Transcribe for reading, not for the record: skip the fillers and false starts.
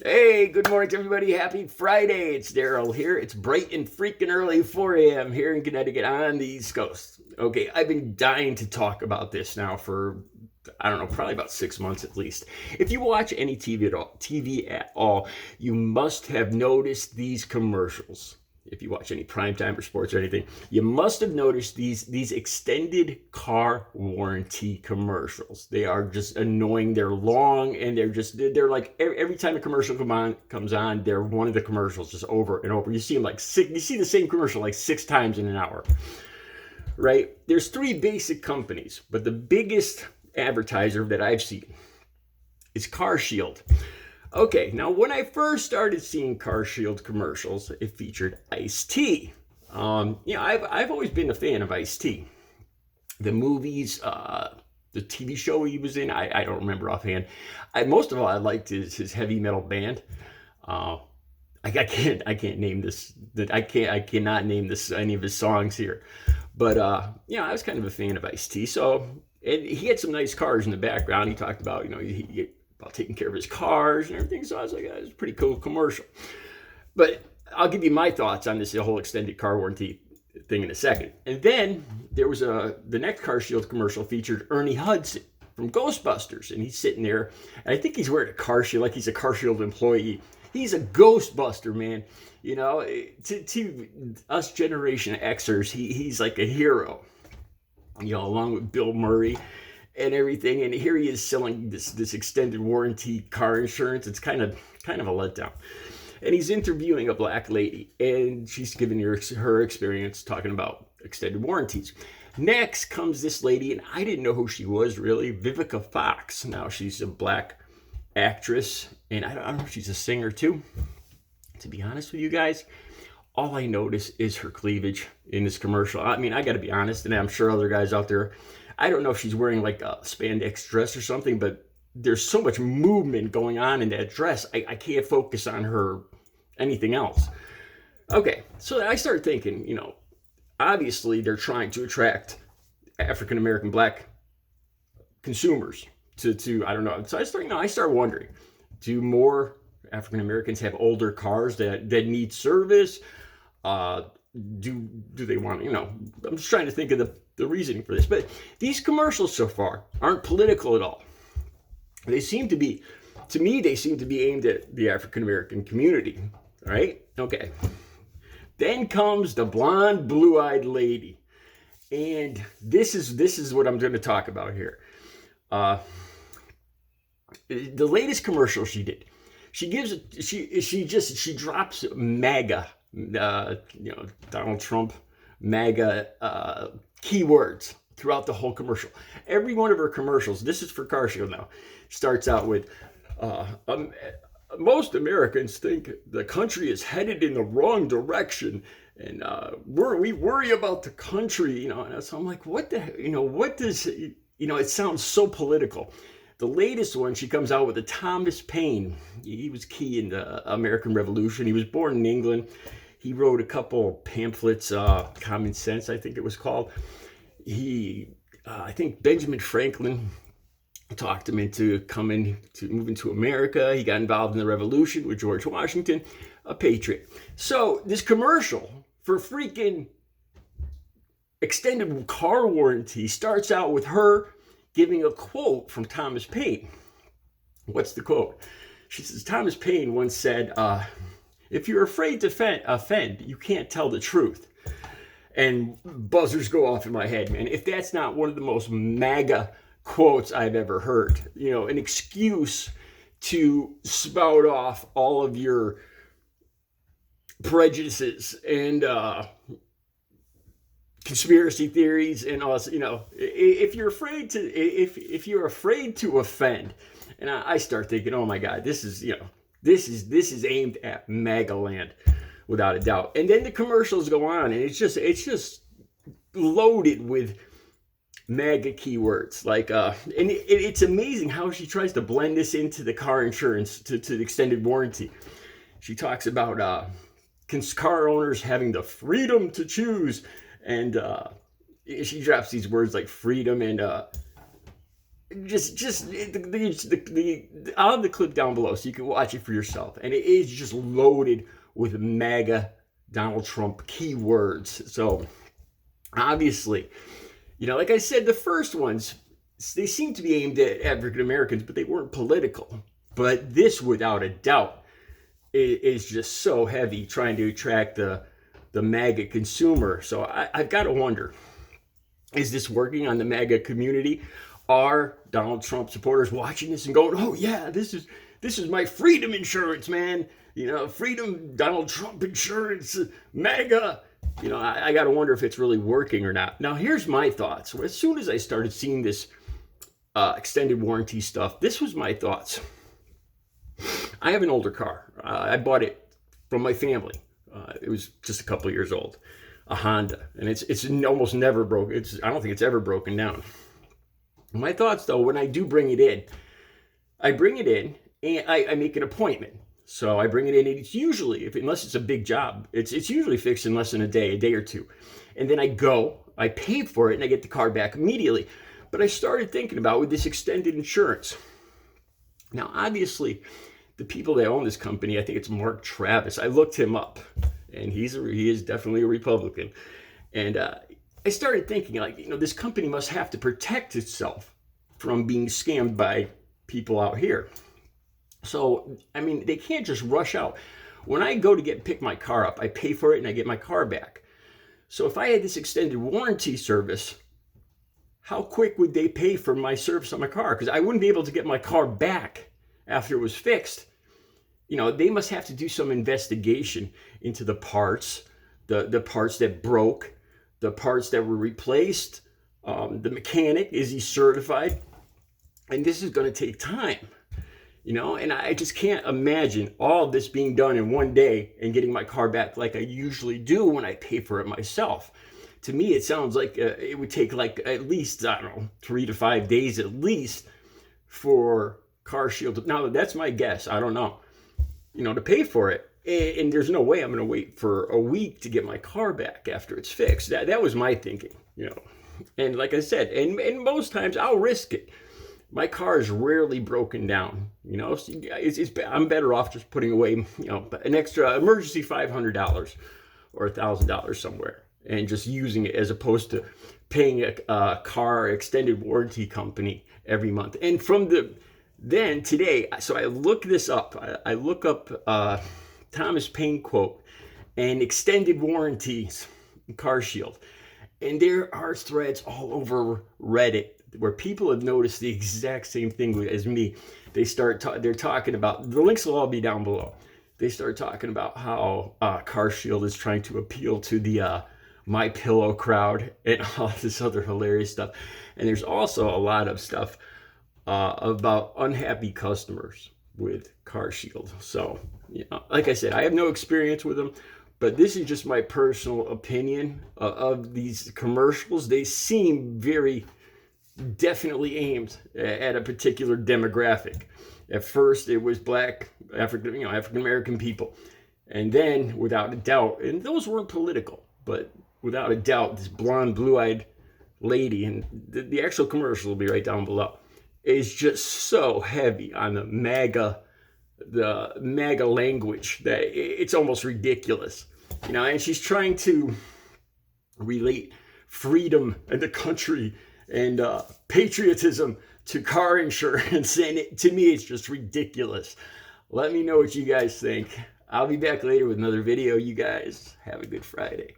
Hey, good morning to everybody. Happy Friday. It's Daryl here. It's bright and freaking early, 4 a.m. here in Connecticut on the East Coast. Okay, I've been dying to talk about this now for, I don't know, probably about 6 months at least. If you watch any TV at all, you must have noticed these commercials. If you watch any primetime or sports or anything, you must have noticed these extended car warranty commercials. They are just annoying. They're long, and they're like every time a commercial comes on, they're one of the commercials just over and over. You see them you see the same commercial like 6 times in an hour, right? There's 3 basic companies, but the biggest advertiser that I've seen is CarShield. Okay, now when I first started seeing CarShield commercials, it featured Ice Tea. I've always been a fan of Ice Tea. The movies, the TV show he was in, I don't remember offhand. Most of all, I liked his heavy metal band. I can't name this. I cannot name this any of his songs here. But I was kind of a fan of Ice Tea. So, and he had some nice cars in the background. He talked about about taking care of his cars and everything. So I was like, it's a pretty cool commercial. But I'll give you my thoughts on this whole extended car warranty thing in a second. And then there was the next CarShield commercial featured Ernie Hudson from Ghostbusters, and he's sitting there, and I think he's wearing a CarShield like he's a CarShield employee. He's a Ghostbuster, man. You know, to us Generation Xers, he's like a hero. Along with Bill Murray and everything, and here he is selling this extended warranty car insurance. It's kind of a letdown. And he's interviewing a black lady, and she's giving her experience talking about extended warranties. Next comes this lady, and I didn't know who she was really, Vivica Fox. Now she's a black actress, and I don't know if she's a singer too. To be honest with you guys, all I notice is her cleavage in this commercial. I mean, I got to be honest, and I'm sure other guys out there, I don't know if she's wearing like a spandex dress or something, but there's so much movement going on in that dress, I can't focus on her anything else. Okay, so I started thinking, obviously they're trying to attract African American black consumers to I don't know. So I started wondering, do more African Americans have older cars that need service? Do they want, I'm just trying to think of the reasoning for this. But these commercials so far aren't political at all. They seem to be aimed at the African American community, right? Okay. Then comes the blonde, blue-eyed lady. And this is what I'm going to talk about here. The latest commercial she did, she drops MAGA, Donald Trump, MAGA keywords throughout the whole commercial. Every one of her commercials, this is for CarShield now, starts out with, most Americans think the country is headed in the wrong direction, and we worry about the country, and so I'm like, what does, it sounds so political. The latest one, she comes out with a Thomas Paine. He was key in the American Revolution. He was born in England. He wrote a couple pamphlets, Common Sense, I think it was called. I think Benjamin Franklin talked him into moving to America. He got involved in the Revolution with George Washington, a patriot. So this commercial for freaking extended car warranty starts out with her giving a quote from Thomas Paine. What's the quote? She says, Thomas Paine once said, if you're afraid to offend, you can't tell the truth. And buzzers go off in my head, man. If that's not one of the most MAGA quotes I've ever heard, an excuse to spout off all of your prejudices and conspiracy theories and all, if you're afraid to offend, and I start thinking, oh my God, this is aimed at MAGA land without a doubt. And then the commercials go on, and it's just loaded with MAGA keywords, like and it's amazing how she tries to blend this into the car insurance to the extended warranty. She talks about car owners having the freedom to choose, and she drops these words like freedom, and I'll have the clip down below so you can watch it for yourself. And it is just loaded with MAGA Donald Trump keywords. So obviously, like I said, the first ones, they seem to be aimed at African Americans, but they weren't political. But this, without a doubt, is just so heavy, trying to attract the MAGA consumer. So I've got to wonder, is this working on the MAGA community? Are Donald Trump supporters watching this and going, oh yeah, this is my freedom insurance, man. Freedom, Donald Trump insurance, MAGA. I got to wonder if it's really working or not. Now, here's my thoughts. As soon as I started seeing this extended warranty stuff, this was my thoughts. I have an older car. I bought it from my family. It was just a couple years old, a Honda, and it's almost never broke. I don't think it's ever broken down. My thoughts, though, when I do bring it in, and I make an appointment. So I bring it in, and it's usually, unless it's a big job, it's usually fixed in less than a day or two. And then I pay for it, and I get the car back immediately. But I started thinking about with this extended insurance. Now, obviously, the people that own this company, I think it's Mark Travis. I looked him up, and he is definitely a Republican. And I started thinking, this company must have to protect itself from being scammed by people out here. So, they can't just rush out. When I go to pick my car up, I pay for it and I get my car back. So if I had this extended warranty service, how quick would they pay for my service on my car? Because I wouldn't be able to get my car back after it was fixed. They must have to do some investigation into the parts, the parts that broke, the parts that were replaced, the mechanic, is he certified? And this is going to take time. And I just can't imagine all of this being done in one day and getting my car back like I usually do when I pay for it myself. To me, it sounds like it would take at least, 3 to 5 days at least for CarShield. Now, that's my guess. I don't know. To pay for it. And there's no way I'm going to wait for a week to get my car back after it's fixed. That was my thinking, And like I said, and most times I'll risk it. My car is rarely broken down, I'm better off just putting away, an extra emergency $500 or $1,000 somewhere and just using it as opposed to paying a car extended warranty company every month. And then today, so I look this up. I look up Thomas Paine quote and extended warranties, CarShield. And there are threads all over Reddit where people have noticed the exact same thing as me. They're talking about, the links will all be down below. They start talking about how CarShield is trying to appeal to the My Pillow crowd and all this other hilarious stuff. And there's also a lot of stuff about unhappy customers with CarShield. So, like I said, I have no experience with them, but this is just my personal opinion of these commercials. They seem very definitely aimed at a particular demographic. At first, it was black, African American people. And then, without a doubt, and those weren't political, but without a doubt, this blonde, blue-eyed lady, and the actual commercial will be right down below, is just so heavy on the MAGA language that it's almost ridiculous. And she's trying to relate freedom and the country and patriotism to car insurance, and to me it's just ridiculous. Let me know what you guys think. I'll be back later with another video. You guys have a good Friday.